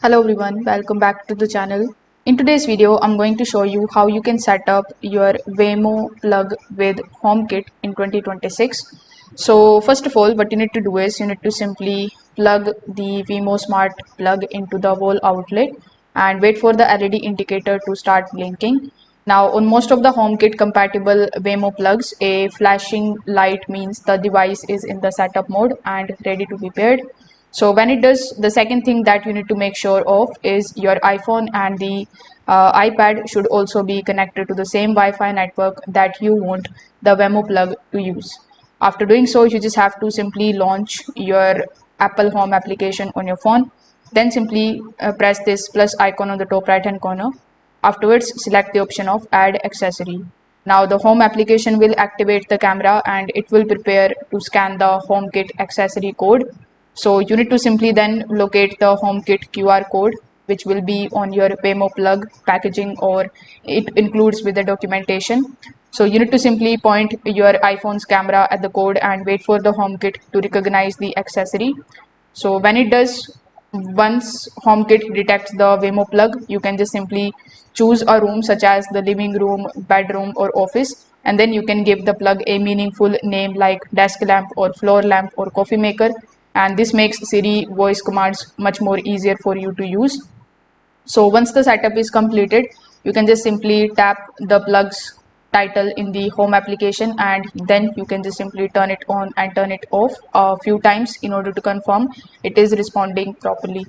Hello everyone, welcome back to the channel. In today's video, I'm going to show you how you can set up your Wemo plug with HomeKit in 2026. So first of all, what you need to do is you need to simply plug the Wemo Smart plug into the wall outlet and wait for the LED indicator to start blinking. Now on most of the HomeKit compatible Wemo plugs, a flashing light means the device is in the setup mode and ready to be paired. So when it does, the second thing that you need to make sure of is your iPhone and the iPad should also be connected to the same Wi-Fi network that you want the Wemo plug to use. After doing so, you just have to simply launch your Apple Home application on your phone. Then simply press this plus icon on the top right hand corner. Afterwards, select the option of add accessory. Now the home application will activate the camera and it will prepare to scan the HomeKit accessory code. So you need to simply then locate the HomeKit QR code, which will be on your Wemo plug packaging, or it includes with the documentation. So you need to simply point your iPhone's camera at the code and wait for the HomeKit to recognize the accessory. So when it does, once HomeKit detects the Wemo plug, you can just simply choose a room such as the living room, bedroom, or office, and then you can give the plug a meaningful name like desk lamp or floor lamp or coffee maker, and this makes Siri voice commands much more easier for you to use. So once the setup is completed, you can just simply tap the plug's title in the home application and then you can just simply turn it on and turn it off a few times in order to confirm it is responding properly.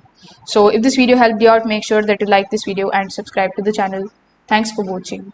So if this video helped you out, make sure that you like this video and subscribe to the channel. Thanks for watching.